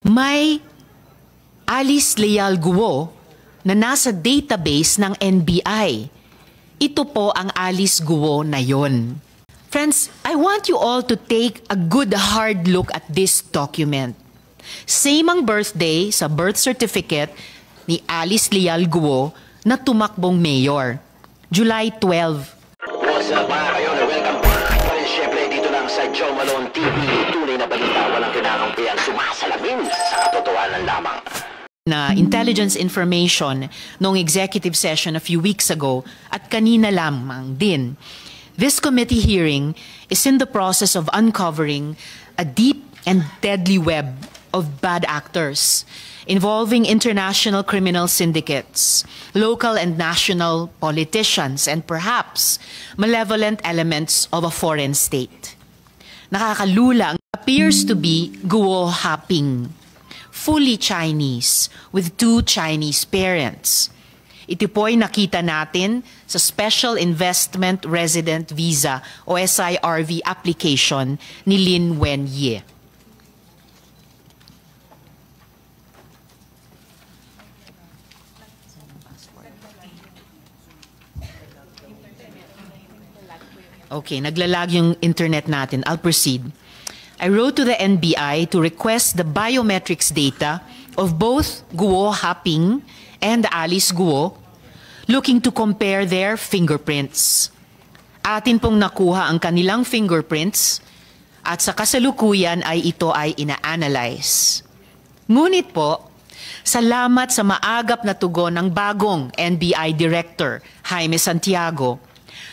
may Alice Leal Guo na nasa database ng NBI. Ito po ang Alice Guo na yon. Friends, I want you all to take a good hard look at this document. Same ang birthday sa birth certificate ni Alice Leal Guo na tumakbong mayor. July 12. What's up mga kayo? Welcome back pa rin syempre dito lang sa Joe Malone TV. Tunay na balita, walang kinakampihan, sumasalamin sa katotohanan lamang. Na intelligence information noong executive session a few weeks ago at kanina lamang din. This committee hearing is in the process of uncovering a deep and deadly web of bad actors involving international criminal syndicates, local and national politicians, and perhaps malevolent elements of a foreign state. Nakakalulang appears to be Guo Haping, fully Chinese, with 2 Chinese parents. Ito po'y nakita natin sa Special Investment Resident Visa o SIRV application ni Lin Wenye. Okay, naglalag yung internet natin. I'll proceed. I wrote to the NBI to request the biometrics data of both Guo Haping and Alice Guo, looking to compare their fingerprints. Atin pong nakuha ang kanilang fingerprints at sa kasalukuyan ay ito ay ina-analyze. Ngunit po, salamat sa maagap na tugon ng bagong NBI Director, Jaime Santiago,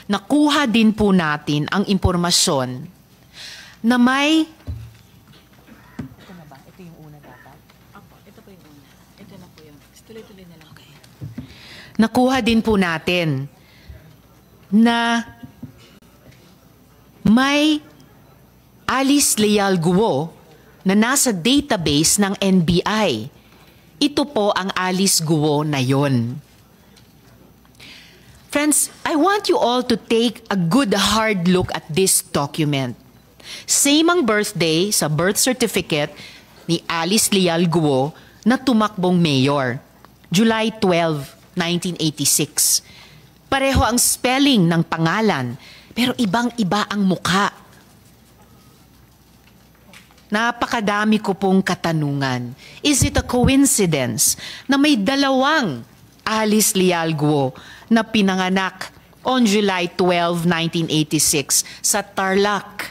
nakuha din po natin ang impormasyon na may... Ito na ba? Ito yung una dapat? Opo, ito po yung una. Ito na po yun. Tuloy-tuloy na lang. Okay. Nakuha din po natin na may Alice Leal Guo na nasa database ng NBI. Ito po ang Alice Guo na yon. Friends, I want you all to take a good hard look at this document. Same ang birthday sa birth certificate ni Alice Leal Guo na tumakbong mayor. July 12, 1986. Pareho ang spelling ng pangalan, pero ibang-iba ang mukha. Napakadami ko pong katanungan. Is it a coincidence na may dalawang Alice Leal Guo na pinanganak on July 12, 1986 sa Tarlac?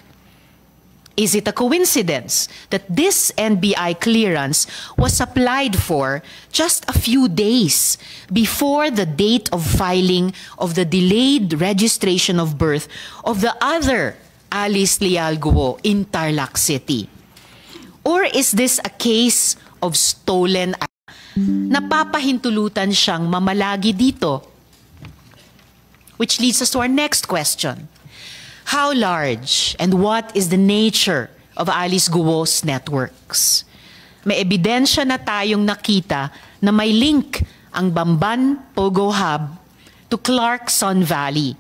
Is it a coincidence that this NBI clearance was applied for just a few days before the date of filing of the delayed registration of birth of the other Alice Leal Guo in Tarlac City? Or is this a case of stolen? Napapahintulutan siyang mamalagi dito. Which leads us to our next question. How large and what is the nature of Alice Guo's networks? May ebidensya na tayong nakita na may link ang Bamban Pogo Hub to Clarkson Valley.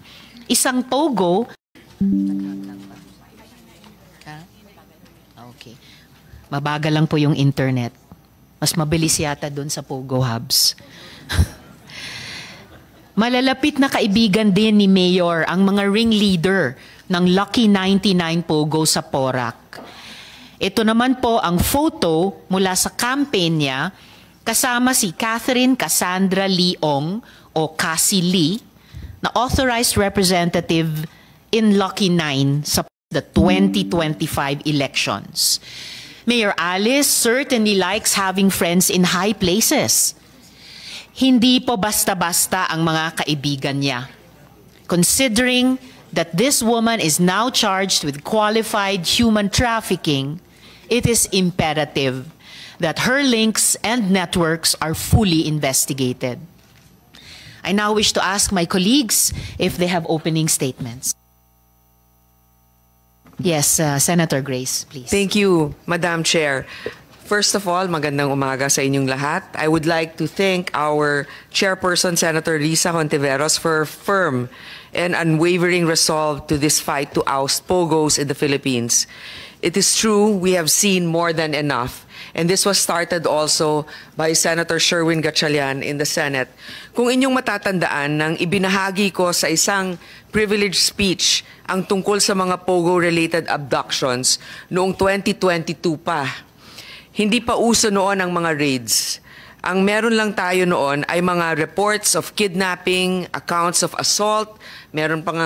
Isang Pogo... Okay. Mabagal lang po yung internet. Mas mabilis yata doon sa Pogo Hubs. Malalapit na kaibigan din ni Mayor ang mga ringleader ng Lucky 99 Pogo sa Porac. Ito naman po ang photo mula sa campaign niya kasama si Catherine Cassandra Leong o Cassie Lee na authorized representative in Lucky 9 sa the 2025 elections. Mayor Alice certainly likes having friends in high places. Hindi po basta-basta ang mga kaibigan niya. Considering that this woman is now charged with qualified human trafficking, it is imperative that her links and networks are fully investigated. I now wish to ask my colleagues if they have opening statements. Yes, Senator Grace, please. Thank you, Madam Chair. First of all, magandang umaga sa inyong lahat. I would like to thank our Chairperson, Senator Risa Hontiveros, for her firm and unwavering resolve to this fight to oust Pogos in the Philippines. It is true we have seen more than enough, And this was started also by Senator Sherwin Gatchalian in the Senate. Kung inyong matatandaan, nang ibinahagi ko sa isang privileged speech ang tungkol sa mga POGO-related abductions noong 2022 pa, hindi pa uso noon ang mga raids. Ang meron lang tayo noon ay mga reports of kidnapping, accounts of assault. Meron pang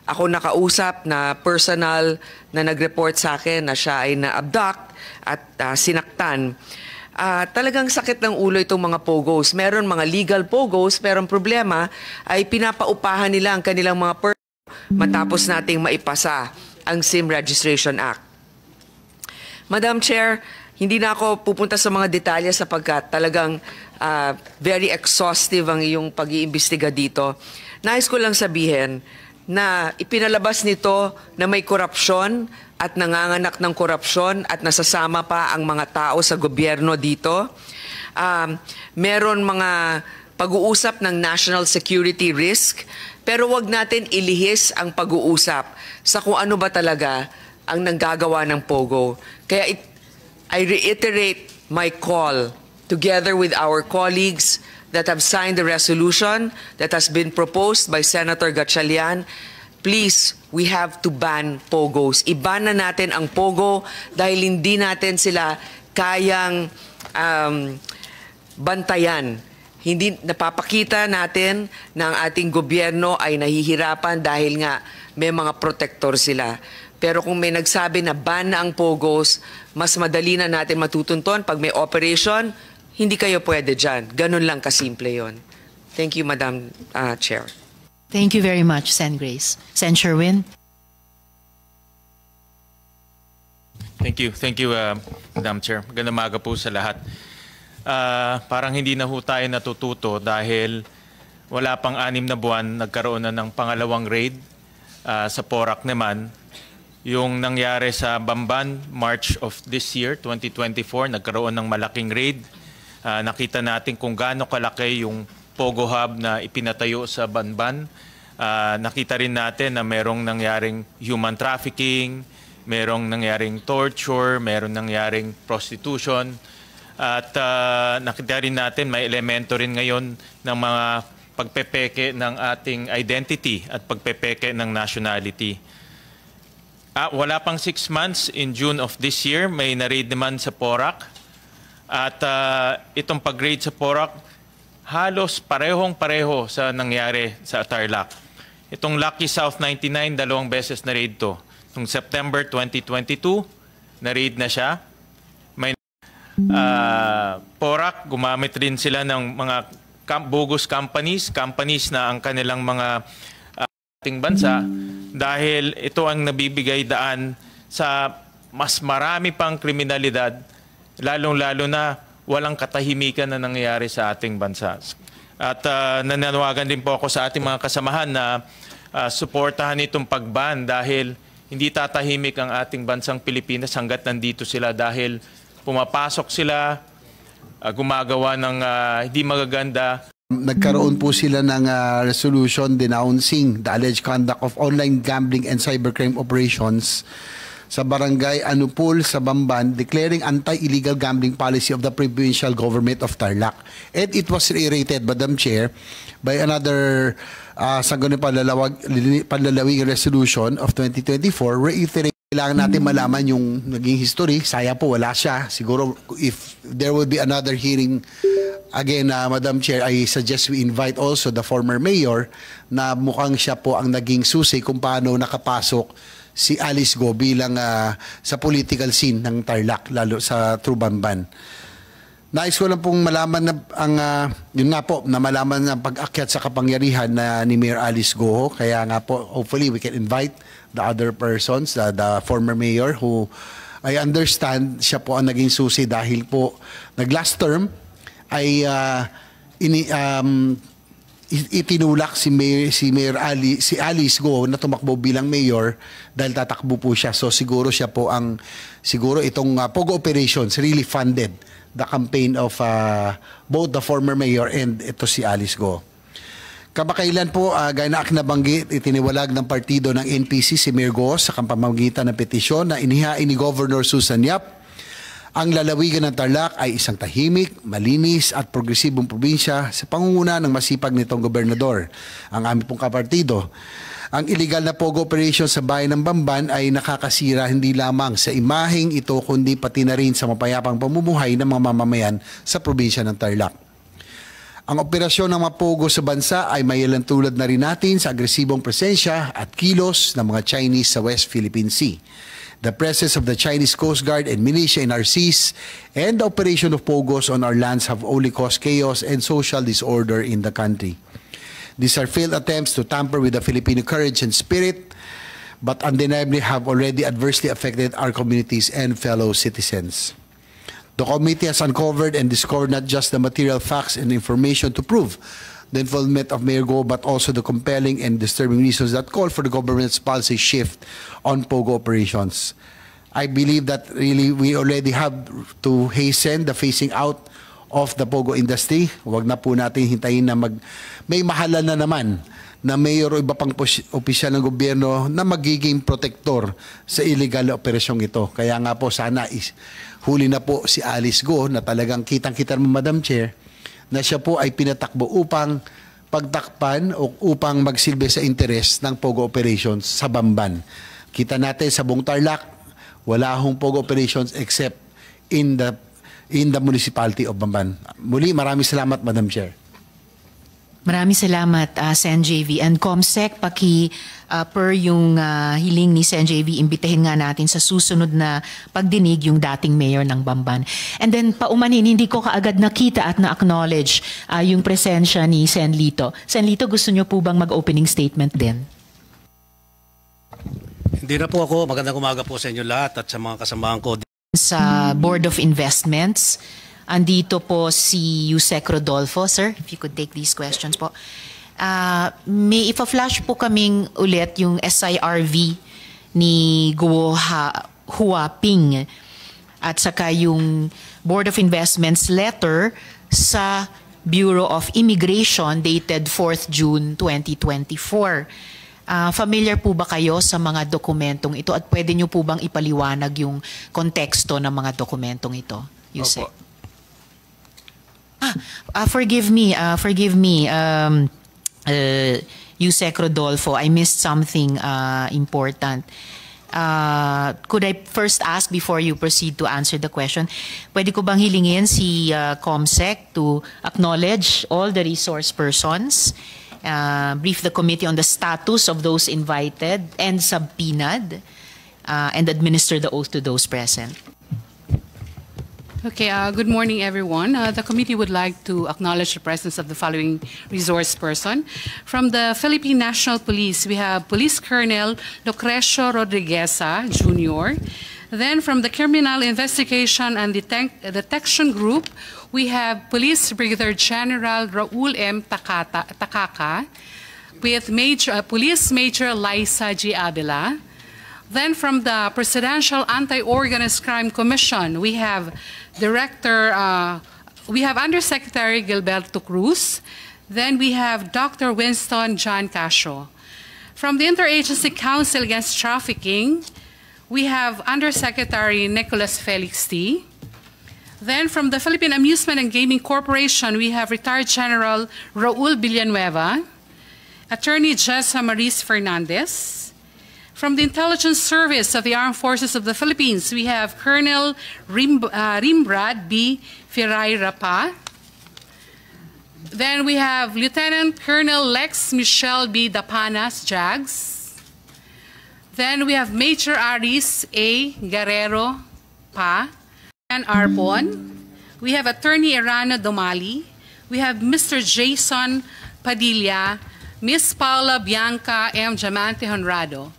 ako nakausap na personal na nag-report sa akin na siya ay na-abduct at sinaktan. Talagang sakit ng ulo itong mga POGOs. Meron mga legal POGOs, pero ang problema ay pinapaupahan nila ang kanilang mga matapos nating maipasa ang SIM Registration Act. Madam Chair, hindi na ako pupunta sa mga detalye sapagkat talagang very exhaustive ang iyong pag-iimbestiga dito. Nais ko lang sabihin na ipinalabas nito na may korupsyon at nanganganak ng korupsyon at nasasama pa ang mga tao sa gobyerno dito. Meron mga pag-uusap ng national security risk, pero wag natin ilihis ang pag-uusap sa kung ano ba talaga ang nanggagawa ng POGO. Kaya I reiterate my call together with our colleagues that have signed the resolution that has been proposed by Senator Gatchalian. Please, we have to ban POGOs. Iban na natin ang POGO dahil hindi natin sila kayang bantayan. Hindi napapakita natin na ang ating gobyerno ay nahihirapan dahil nga may mga protector sila. Pero kung may nagsabi na ban na ang POGOs, mas madali na natin matutunton. Pag may operation, hindi kayo pwede dyan. Ganun lang kasimple yon. Thank you, Madam Chair. Thank you very much, Sen. Grace. Sen. Sherwin? Thank you, Madam Chair. Magandang umaga po sa lahat. Parang hindi na ho tayo natututo dahil wala pang 6 na buwan, nagkaroon na ng pangalawang raid sa Porac naman. Yung nangyari sa Bamban, March of this year, 2024, nagkaroon ng malaking raid. Nakita natin kung gaano kalaki yung POGO Hub na ipinatayo sa Bamban. Nakita rin natin na merong nangyaring human trafficking, merong nangyaring torture, merong nangyaring prostitution. At nakita rin natin may elemento rin ngayon ng mga pagpepeke ng ating identity at pagpepeke ng nationality. Wala pang 6 months, in June of this year, may na-raid naman sa Porac. At itong pag-raid sa Porac, halos parehong-pareho sa nangyari sa Tarlac. Itong Lucky South 99, 2 beses na-raid to. Noong September 2022, na-raid na siya. May Porac, gumamit rin sila ng mga bogus companies na ang kanilang mga ating bansa dahil ito ang nabibigay daan sa mas marami pang kriminalidad, lalong-lalo na walang katahimikan na nangyayari sa ating bansa. At nananawagan din po ako sa ating mga kasamahan na suportahan itong pagban dahil hindi tatahimik ang ating bansang Pilipinas hanggat nandito sila dahil pumapasok sila, gumagawa ng hindi magaganda. Nagkaroon po sila ng resolution denouncing the alleged conduct of online gambling and cybercrime operations sa barangay Anupol sa Bamban, declaring anti-illegal gambling policy of the provincial government of Tarlac. And it was reiterated, Madam Chair, by another panlalawig resolution of 2024, reiterate. Kailangan natin malaman yung naging history. Saya po, wala siya. Siguro, if there will be another hearing, again, Madam Chair, I suggest we invite also the former mayor na mukhang siya po ang naging susi kung paano nakapasok si Alice Go bilang sa political scene ng Tarlac, lalo sa Bamban. Nais ko lang pong malaman na yun nga po, na malaman na pag-akyat sa kapangyarihan ni Mayor Alice Go. Kaya nga po, hopefully we can invite the other persons, the former mayor who I understand siya po ang naging susi dahil po nag-last term ay itinulak si Alice Go na tumakbo bilang mayor dahil tatakbo po siya. So siguro siya po siguro itong POGO operations really funded the campaign of both the former mayor and ito si Alice Go. Kamakailan po, gaya na nabanggit, itiniwalag ng partido ng NPC si Mayor Go sa pamamagitan ng petisyon na inihain ni Governor Susan Yap Ang lalawigan ng Tarlac ay isang tahimik, malinis at progresibong probinsya sa pangunguna ng masipag nitong gobernador, ang aming pong kapartido. Ang illegal na pogo operation sa bayan ng Bamban ay nakakasira hindi lamang sa imaheng ito kundi pati na rin sa mapayapang pamumuhay ng mga mamamayan sa probinsya ng Tarlac. Ang operasyon ng mga pogo sa bansa ay mailantulad na rin natin sa agresibong presensya at kilos ng mga Chinese sa West Philippine Sea. The presence of the Chinese Coast Guard and militia in our seas and the operation of pogos on our lands have only caused chaos and social disorder in the country. These are failed attempts to tamper with the Filipino courage and spirit, but undeniably have already adversely affected our communities and fellow citizens. The committee has uncovered and discovered not just the material facts and information to prove the involvement of Mayor Go, but also the compelling and disturbing reasons that call for the government's policy shift on POGO operations. I believe that really we already have to hasten the phasing out of the POGO industry. Huwag na po natin hintayin na may mahalan na naman na mayor o iba pang opisyal ng gobyerno na magiging protektor sa illegal na operasyong ito. Kaya nga po sana huli na po si Alice Go na talagang kitang-kita mo, Madam Chair, na siya po ay pinatakbo upang pagtakpan o upang magsilbi sa interes ng POGO operations sa Bamban. Kita natin sa buong Tarlac, wala hong POGO operations except in the municipality of Bamban. Muli, maraming salamat, Madam Chair. Maraming salamat, Sen. JV. And Comsec, per yung hiling ni Sen. JV, imbitahin nga natin sa susunod na pagdinig yung dating mayor ng Bamban. And then, paumanin, hindi ko kaagad nakita at na-acknowledge yung presensya ni Sen. Lito. Sen. Lito, gusto nyo po bang mag-opening statement din? Hindi na po ako. Magandang umaga po sa inyo lahat at sa mga kasamahan ko. Sa Board of Investments, andito po si Yusek Rodolfo. Sir, if you could take these questions po. May ipa-flash po kaming ulit yung SIRV ni Guo Huaping at saka yung Board of Investments letter sa Bureau of Immigration dated 4th June 2024. Familiar po ba kayo sa mga dokumentong ito at pwede nyo po bang ipaliwanag yung konteksto ng mga dokumentong ito? Yusek. Forgive me, Yusek Rodolfo. I missed something important. Could I first ask before you proceed to answer the question, pwede ko bang hilingin si Comsec to acknowledge all the resource persons, brief the committee on the status of those invited and subpoenaed, and administer the oath to those present? Okay, good morning, everyone. The committee would like to acknowledge the presence of the following resource person. From the Philippine National Police, we have Police Colonel Lucrecio Rodrigueza, Jr. Then from the Criminal Investigation and Detection Group, we have Police Brigadier General Raul M. Takaka, with Police Major Liza G. Avila. Then from the Presidential Anti-Organized Crime Commission, we have Undersecretary Gilberto Cruz. Then we have Dr. Winston John Casio. From the Interagency Council Against Trafficking, we have Undersecretary Nicholas Felix T. Then from the Philippine Amusement and Gaming Corporation, we have Retired General Raul Villanueva, Attorney Jessa Maris Fernandez. From the Intelligence Service of the Armed Forces of the Philippines, we have Colonel Rimbrad B. Ferreira Pa. Then we have Lieutenant Colonel Lex Michelle B. Dapanas, JAGS. Then we have Major Aris A. Guerrero Pa and Arbon. We have Attorney Erana Domali. We have Mr. Jason Padilla, Miss Paula Bianca M. Diamante Honrado.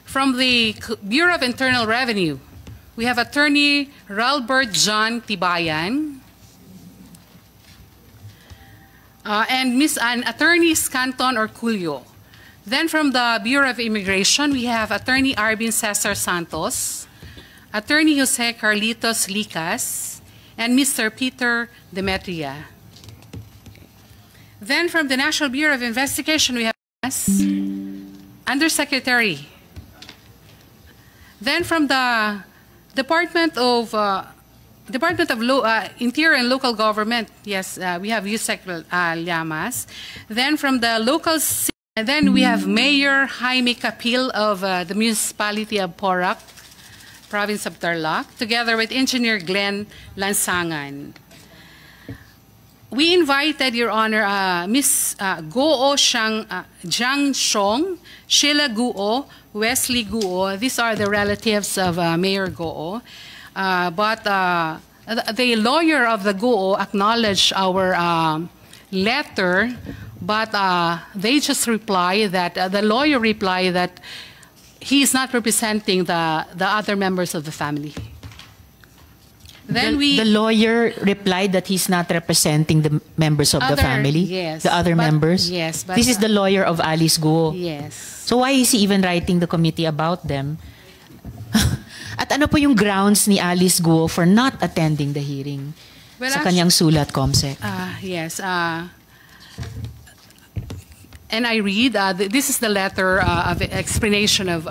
From the Bureau of Internal Revenue, we have Attorney Ralbert John Tibayan and Attorney Scanton Orculio. Then from the Bureau of Immigration, we have Attorney Arvin Cesar Santos, Attorney Jose Carlitos Licas, and Mr. Peter Demetria. Then from the National Bureau of Investigation, we have Undersecretary. Then from the Department of Department of Interior and Local Government, yes, we have Yusek Llamas. Then from the local, and then we have Mayor Jaime Capil of the municipality of Porac, province of Tarlac, together with Engineer Glenn Lansangan. We invited, Your Honor, Ms. Guo Jiang Shong, Sheila Guo, Wesley Guo. These are the relatives of Mayor Guo. But the lawyer of the Guo acknowledged our letter, but they just reply that, the lawyer replied that he is not representing the other members of the family. Then the lawyer replied that he's not representing the members of the family? Yes. The other members? Yes. But, this is the lawyer of Alice Guo. Yes. So why is he even writing the committee about them? At ano po yung grounds ni Alice Guo for not attending the hearing sa kanyang sulat, Comsec? Yes. And I read, this is the letter of explanation of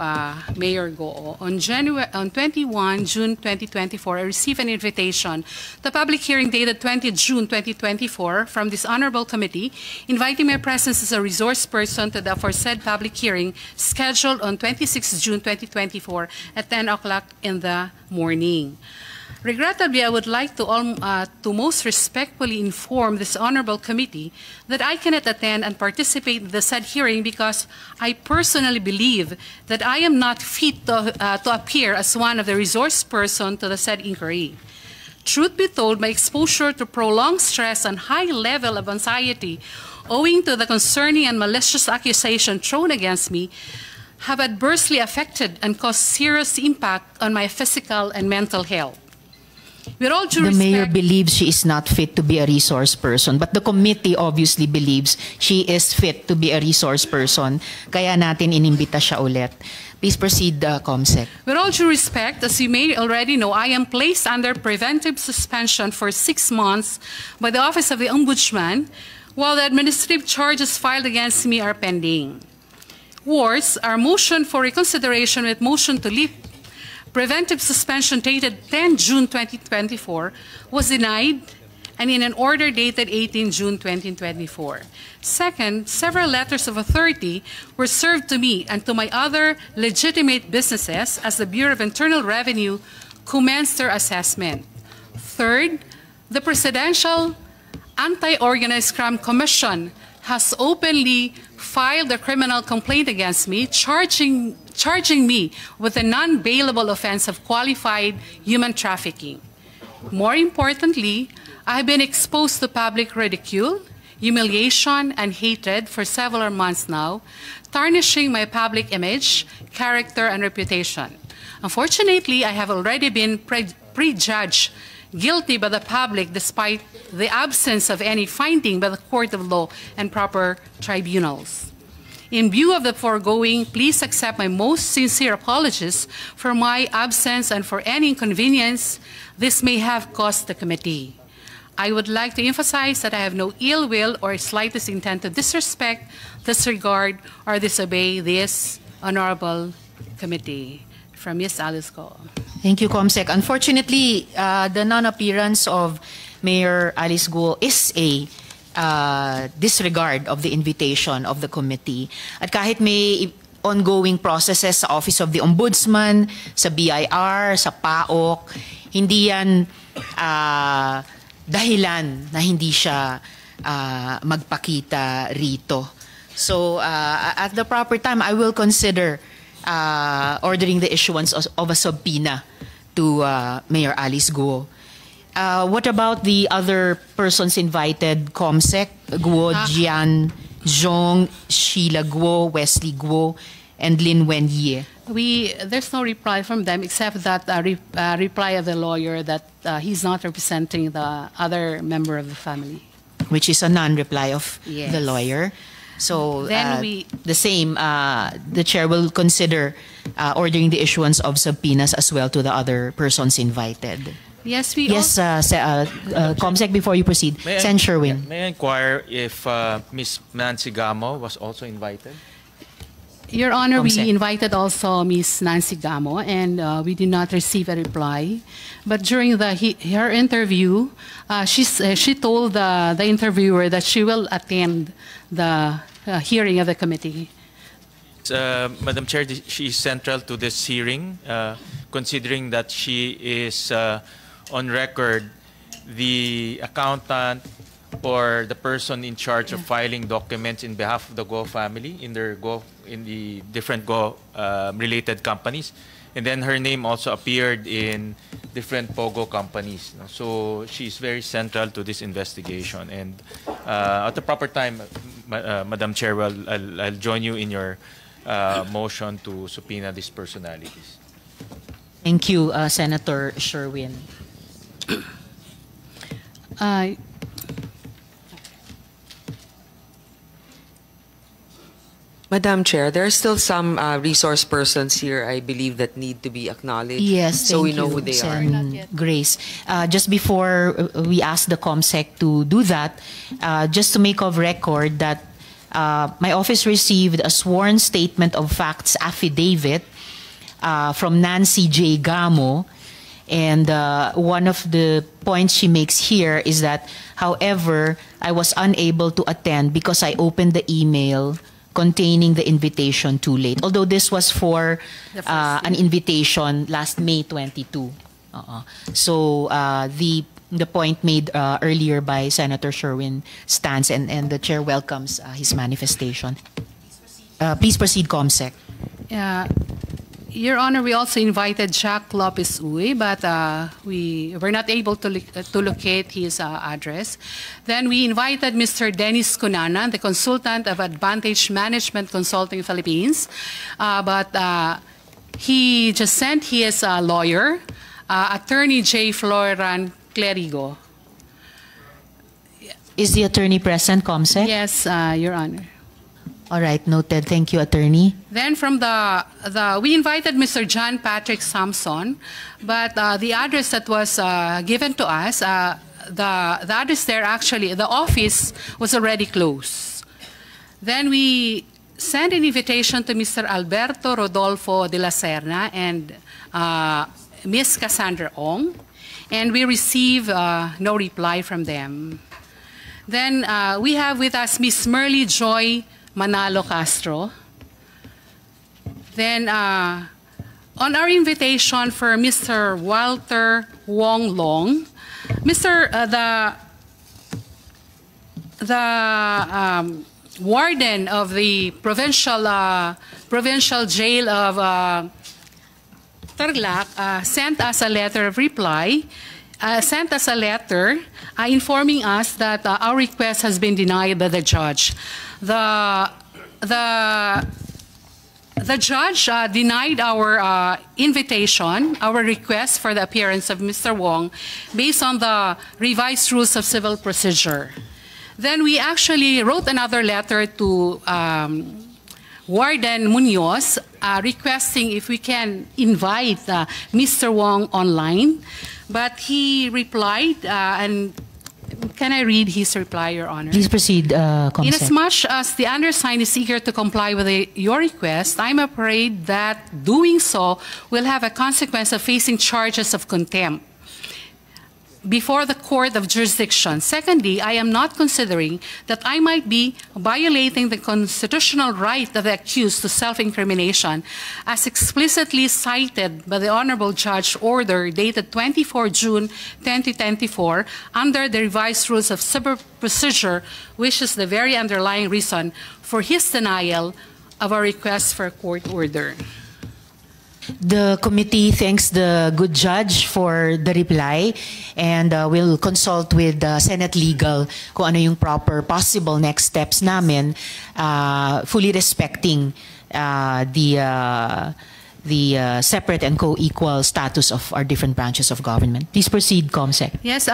Mayor Guo. On 21 June 2024, I received an invitation to a public hearing dated 20 June 2024 from this honorable committee, inviting my presence as a resource person to the aforesaid public hearing scheduled on 26 June 2024 at 10 o'clock in the morning. Regrettably, I would like to most respectfully inform this honorable committee that I cannot attend and participate in the said hearing because I personally believe that I am not fit to appear as one of the resource person to the said inquiry. Truth be told, my exposure to prolonged stress and high level of anxiety owing to the concerning and malicious accusation thrown against me have adversely affected and caused serious impact on my physical and mental health. With all due respect, the mayor believes she is not fit to be a resource person, but the committee obviously believes she is fit to be a resource person. Kaya natin inimbita siya ulit. Please proceed, Comsec. With all due respect, as you may already know, I am placed under preventive suspension for 6 months by the Office of the Ombudsman, while the administrative charges filed against me are pending. Worse, our motion for reconsideration with motion to lift preventive suspension dated 10 June 2024 was denied, and in an order dated 18 June 2024. Second, several letters of authority were served to me and to my other legitimate businesses as the Bureau of Internal Revenue commenced their assessment. Third, the Presidential Anti-Organized Crime Commission has openly filed a criminal complaint against me, charging me with a non-bailable offense of qualified human trafficking. More importantly, I have been exposed to public ridicule, humiliation, and hatred for several months now, tarnishing my public image, character, and reputation. Unfortunately, I have already been prejudged guilty by the public despite the absence of any finding by the court of law and proper tribunals. In view of the foregoing, please accept my most sincere apologies for my absence and for any inconvenience this may have caused the committee. I would like to emphasize that I have no ill will or slightest intent to disrespect, disregard, or disobey this honorable committee. From Ms. Alice Guo. Thank you, Comsec. Unfortunately, the non-appearance of Mayor Alice Guo is a disregard of the invitation of the committee. At kahit may ongoing processes sa Office of the Ombudsman, sa BIR, sa PAOK, hindi yan dahilan na hindi siya magpakita rito. So, at the proper time, I will consider ordering the issuance of a subpoena to Mayor Alice Guo. What about the other persons invited? Comsec, Guo Jian Zhong, Sheila Guo, Wesley Guo, and Lin Wenye. There's no reply from them except that reply of the lawyer that he's not representing the other member of the family. Which is a non-reply of the lawyer. So then the chair will consider ordering the issuance of subpoenas as well to the other persons invited. Yes, Comsec, before you proceed, Sen Sherwin. May I inquire if Ms. Nancy Gamo was also invited? Your Honor, we Comsec. invited also Ms. Nancy Gamo, and we did not receive a reply. But during her interview, she told the interviewer that she will attend the hearing of the committee. Madam Chair, she is central to this hearing, considering that she is on record the accountant or the person in charge of filing documents in behalf of the Go family in the different Go related companies. And then her name also appeared in different POGO companies. So she's very central to this investigation. And at the proper time, Madam Chair, I'll join you in your motion to subpoena these personalities. Thank you, Senator Sherwin. Madam Chair, there are still some resource persons here, I believe, that need to be acknowledged. Yes, so we thank know you, who they Sen. are. Grace. Just before we ask the COMSEC to do that, just to make of record that my office received a sworn statement of facts affidavit from Nancy J. Gamo. And one of the points she makes here is that, however, I was unable to attend because I opened the email containing the invitation too late. Although this was for an invitation last May 22. So the point made earlier by Senator Sherwin stands, and the chair welcomes his manifestation. Please proceed, COMSEC. Your Honor, we also invited Jack Lopez Uy, but we were not able to locate his address. Then we invited Mr. Dennis Cunanan, the consultant of Advantage Management Consulting Philippines, but he just sent his lawyer, Attorney J. Floran Clerigo. Is the attorney present, COMSEC? Yes, Your Honor. All right, noted. Thank you, attorney. Then from we invited Mr. John Patrick Sampson, but the address that was given to us, the address there actually, the office was already closed. Then we sent an invitation to Mr. Alberto Rodolfo de la Serna and Ms. Cassandra Ong, and we received no reply from them. Then we have with us Ms. Merly Joy Manalo Castro. Then, on our invitation for Mr. Walter Wong Long, the warden of the provincial jail of Tarlac sent us a letter of reply. Sent us a letter informing us that our request has been denied by the judge. The judge denied our invitation, our request for the appearance of Mr. Wong based on the revised rules of civil procedure. Then we actually wrote another letter to Warden Munoz requesting if we can invite Mr. Wong online. But he replied, and can I read his reply, Your Honor? Please proceed, COMSEC. Inasmuch as the undersigned is eager to comply with your request, I'm afraid that doing so will have a consequence of facing charges of contempt before the court of jurisdiction. Secondly, I am not considering that I might be violating the constitutional right of the accused to self-incrimination as explicitly cited by the Honorable Judge Order dated 24 June 2024 under the revised rules of civil procedure, which is the very underlying reason for his denial of a request for a court order. The committee thanks the good judge for the reply, and we'll consult with Senate Legal kung ano yung proper possible next steps namin, fully respecting the separate and co-equal status of our different branches of government. Please proceed, COMSEC. Yes,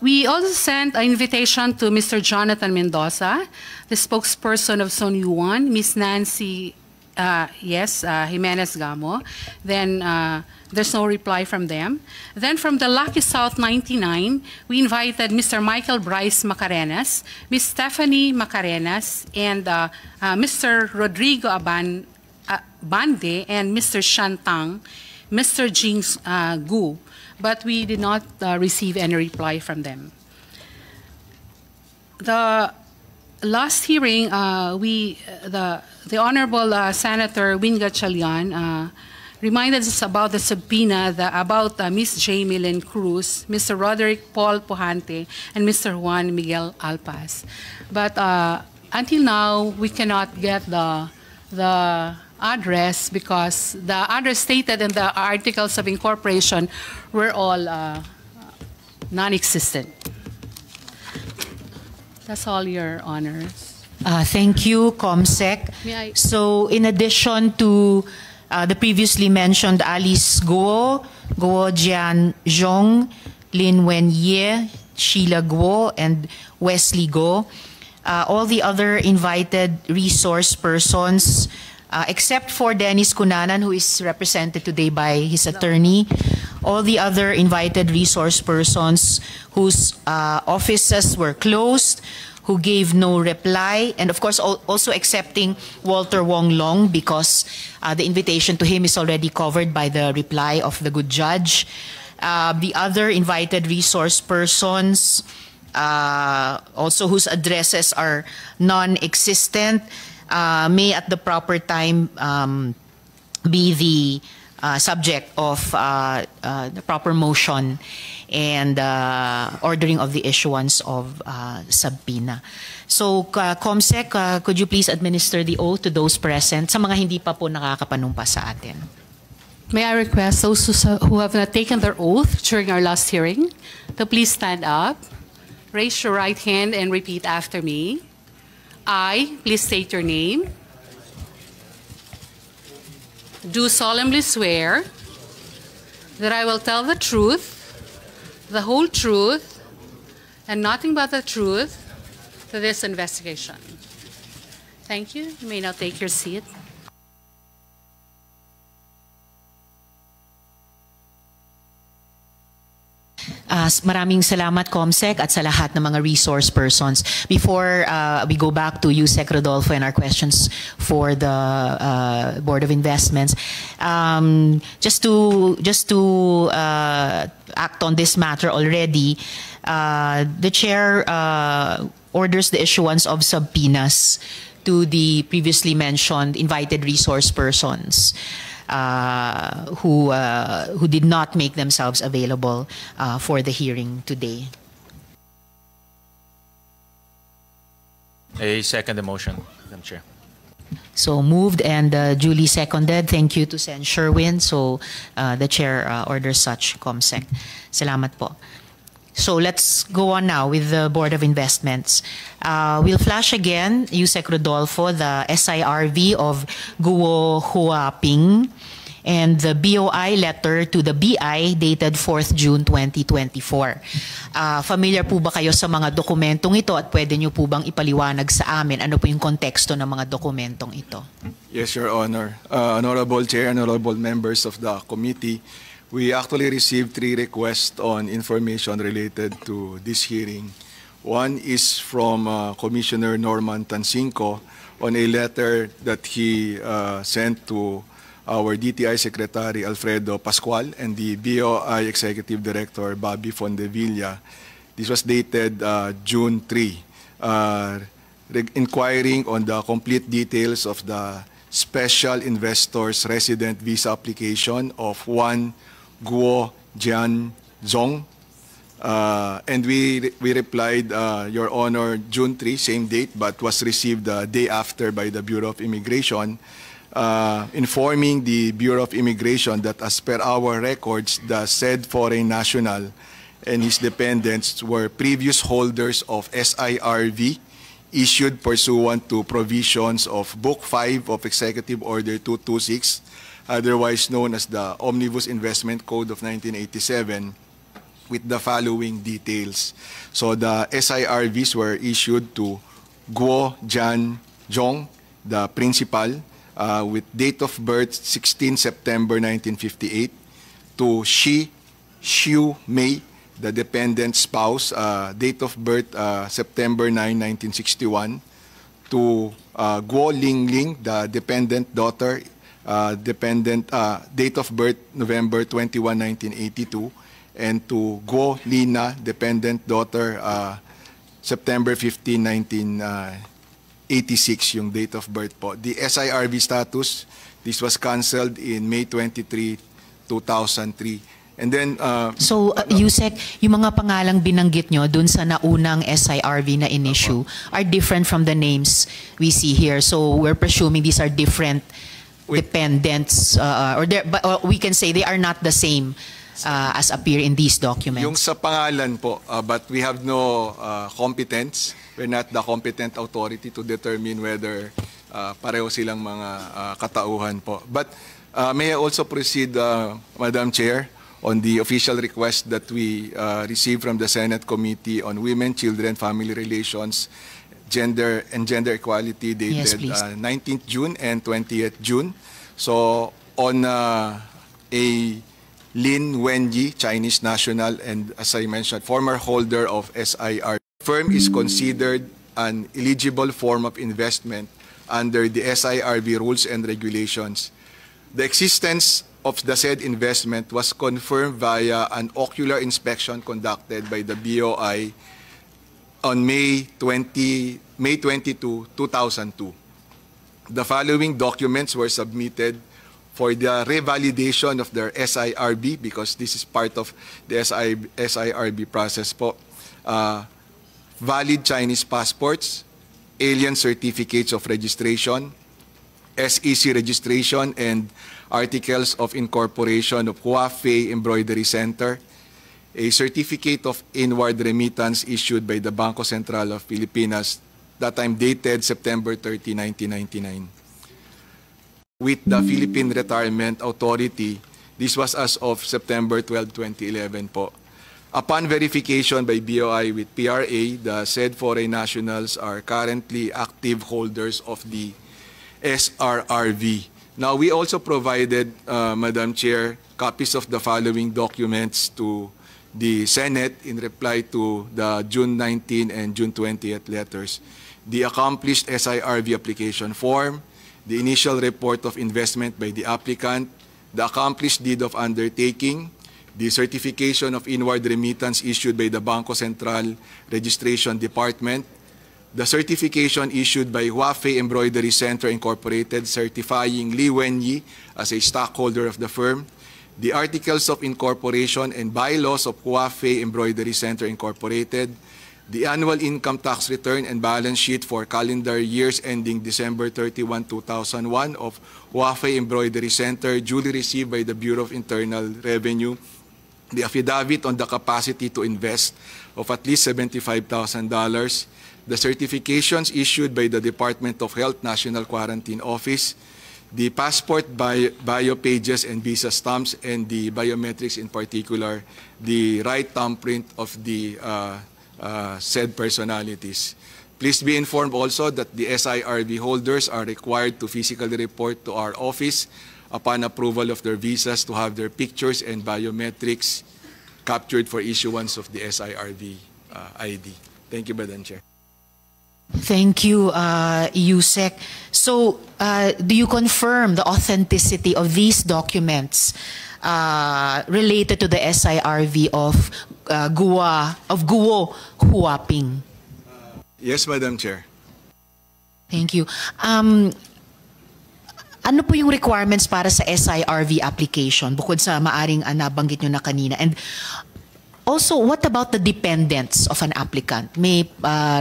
we also sent an invitation to Mr. Jonathan Mendoza, the spokesperson of Son Yuan, Ms. Nancy Jimenez Gamo. Then there's no reply from them. Then from the Lucky South 99, we invited Mr. Michael Bryce Macarenas, Ms. Stephanie Macarenas, and Mr. Rodrigo Aban Bande and Mr. Shantang, Mr. Jing Gu, but we did not receive any reply from them. The last hearing, the Honorable Senator Win Gatchalian reminded us about the subpoena about Ms. Jamie Lynn Cruz, Mr. Roderick Paul Pujante, and Mr. Juan Miguel Alpaz. But until now, we cannot get the address because the address stated in the articles of incorporation were all non-existent. That's all, Your Honors. Thank you, COMSEC. May I- So in addition to the previously mentioned Alice Guo, Guo Jian Zhong, Lin Wen Ye, Sheila Guo, and Wesley Guo, all the other invited resource persons, except for Dennis Cunanan, who is represented today by his attorney, all the other invited resource persons whose offices were closed, who gave no reply, and of course also accepting Walter Wong Long because the invitation to him is already covered by the reply of the good judge. The other invited resource persons, also whose addresses are non-existent, may at the proper time be the subject of the proper motion and ordering of the issuance of subpoena. So, COMSEC, could you please administer the oath to those present sa mga hindi pa po nakakapanumpa sa atin? May I request those who have not taken their oath during our last hearing to please stand up, raise your right hand, and repeat after me. I, please state your name, do solemnly swear that I will tell the truth, the whole truth, and nothing but the truth to this investigation. Thank you. You may now take your seat. Maraming salamat, COMSEC, at sa lahat ng mga resource persons. Before we go back to you, Sec. Rodolfo, and our questions for the Board of Investments, just to act on this matter already, the Chair orders the issuance of subpoenas to the previously mentioned invited resource persons who did not make themselves available for the hearing today. I second the motion, Madam Chair. So moved and duly seconded. Thank you to Sen. Sherwin. So the Chair orders such, COMSEC. Salamat po. So let's go on now with the Board of Investments. We'll flash again, Yusek Rodolfo, the SIRV of Guo Huaping and the BOI letter to the BI dated 4th June 2024. Familiar po ba kayo sa mga dokumentong ito at pwede nyo po bang ipaliwanag sa amin ano po yung konteksto ng mga dokumentong ito? Yes, Your Honor. Honorable Chair, honorable members of the committee, we actually received 3 requests on information related to this hearing. One is from Commissioner Norman Tansinco on a letter that he sent to our DTI Secretary Alfredo Pascual and the BOI Executive Director Bobby Fondevilla. This was dated June 3, inquiring on the complete details of the special investors resident visa application of one Guo Jian Zhong. And we replied, Your Honor, June 3, same date, but was received the day after by the Bureau of Immigration, informing the Bureau of Immigration that as per our records, the said foreign national and his dependents were previous holders of SIRV issued pursuant to provisions of Book 5 of Executive Order 226, otherwise known as the Omnibus Investment Code of 1987, with the following details. So the SIRVs were issued to Guo Jian Zhong, the principal, with date of birth 16 September 1958, to Shi Xiu Mei, the dependent spouse, date of birth September 9, 1961, to Guo Lingling, the dependent daughter, dependent, date of birth November 21, 1982, and to Guo Lina, dependent daughter, September 15, 1986, yung date of birth po. The SIRV status, this was canceled in May 23, 2003. And then, So, Yusek, yung mga pangalang binanggit nyo dun sa naunang SIRV na in-issue are different from the names we see here. So, we're presuming these are different dependents, or we can say they are not the same as appear in these documents. yung sa pangalan po, but we have no competence. We're not the competent authority to determine whether pareho silang mga katauhan po. But may I also proceed, Madam Chair, on the official request that we received from the Senate Committee on Women, Children, Family Relations, Gender and Gender Equality Yes, dated please. 19th June and 20th June. So on a Lin Wenyi, Chinese national, and as I mentioned, former holder of SIR, firm is considered an eligible form of investment under the SIRB rules and regulations. The existence of the said investment was confirmed via an ocular inspection conducted by the BOI on May 22, 2002. The following documents were submitted for the revalidation of their SIRB, because this is part of the SIRB process po. Valid Chinese passports, alien certificates of registration, SEC registration, and articles of incorporation of Huafei Embroidery Center, a certificate of inward remittance issued by the Bangko Sentral of Filipinas, that time dated September 30, 1999. With the Philippine Retirement Authority, this was as of September 12, 2011 po. Upon verification by BOI with PRA, the said foreign nationals are currently active holders of the SRRV. Now, we also provided, Madam Chair, copies of the following documents to the Senate in reply to the June 19 and June 20th letters. The accomplished SIRV application form, the initial report of investment by the applicant, the accomplished deed of undertaking, the certification of inward remittance issued by the Bangko Sentral Registration Department, the certification issued by Huafei Embroidery Center Incorporated certifying Li Wenyi as a stockholder of the firm, the articles of incorporation and bylaws of Huafei Embroidery Center Incorporated, the annual income tax return and balance sheet for calendar years ending December 31, 2001 of Huafei Embroidery Center duly received by the Bureau of Internal Revenue, the affidavit on the capacity to invest of at least $75,000, the certifications issued by the Department of Health National Quarantine Office, the passport bio pages and visa stamps, and the biometrics, in particular, the right thumbprint of the said personalities. Please be informed also that the SIRV holders are required to physically report to our office upon approval of their visas to have their pictures and biometrics captured for issuance of the SIRV ID. Thank you, Madam Chair. Thank you, Yusek. So, do you confirm the authenticity of these documents related to the SIRV of Guo Huaping? Yes, Madam Chair. Thank you. Ano po yung requirements para sa SIRV application bukod sa maaring nabanggit nyo na kanina? And also, what about the dependents of an applicant? May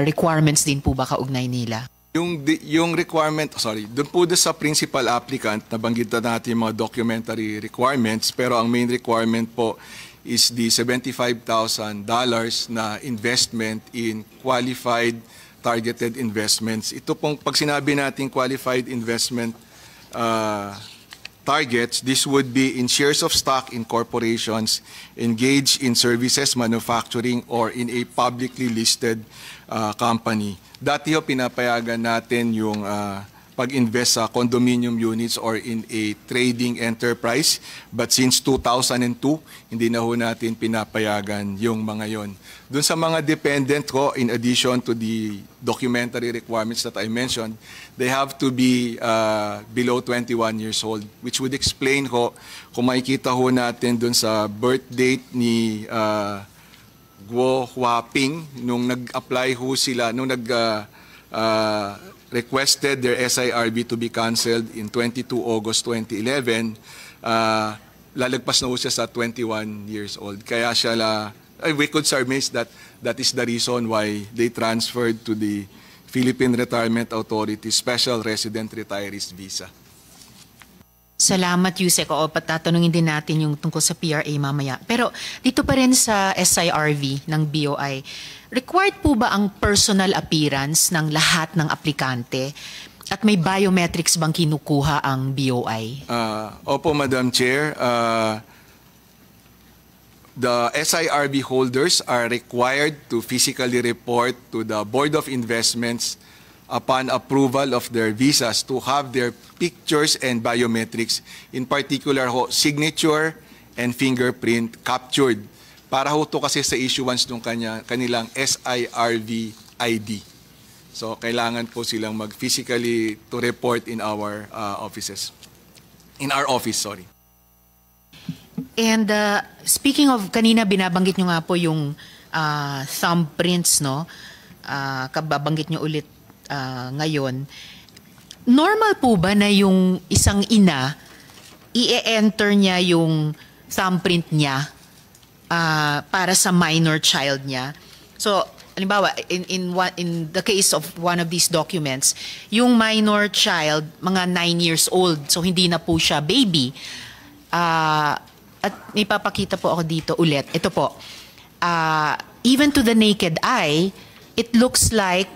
requirements din po ba kaugnay nila? Yung requirement, doon po sa principal applicant, nabanggit na natin yung mga documentary requirements, pero ang main requirement po is the $75,000 na investment in qualified targeted investments. Ito pong pag sinabi natin qualified investment targets, this would be in shares of stock in corporations engaged in services, manufacturing, or in a publicly listed company. Dati ho, pinapayagan natin yung pag-invest sa condominium units or in a trading enterprise. But since 2002, hindi na ho natin pinapayagan yung mga yon. Doon sa mga dependent ko, in addition to the documentary requirements that I mentioned, they have to be below 21 years old, which would explain ho, kung makikita ho natin doon sa birth date ni Guo Huaping, nung nag-apply ho sila, nung requested their SIRB to be canceled in 22 August 2011, lalagpas na ho siya sa 21 years old. Kaya siya we could surmise that that is the reason why they transferred to the Philippine Retirement Authority Special Resident Retirees Visa. Salamat, Yusek. Oo, patatanungin din natin yung tungkol sa PRA mamaya. Pero dito pa rin sa SIRV ng BOI, required po ba ang personal appearance ng lahat ng aplikante? At may biometrics bang kinukuha ang BOI? Opo, Madam Chair. The SIRB holders are required to physically report to the Board of Investments upon approval of their visas to have their pictures and biometrics, in particular signature and fingerprint captured. Para ho to kasi sa issuance ng kanilang SIRV ID. So kailangan po silang mag-physically to report in our offices. In our office, sorry. And speaking of, kanina binabanggit nyo nga po yung thumbprints, no? Kababanggit nyo ulit ngayon. Normal po ba na yung isang ina, i-enter niya yung thumbprint niya para sa minor child niya? So, halimbawa, in the case of one of these documents, yung minor child, mga 9 years old, so hindi na po siya baby. At may papakita po ako dito ulit. Ito po. Even to the naked eye, it looks like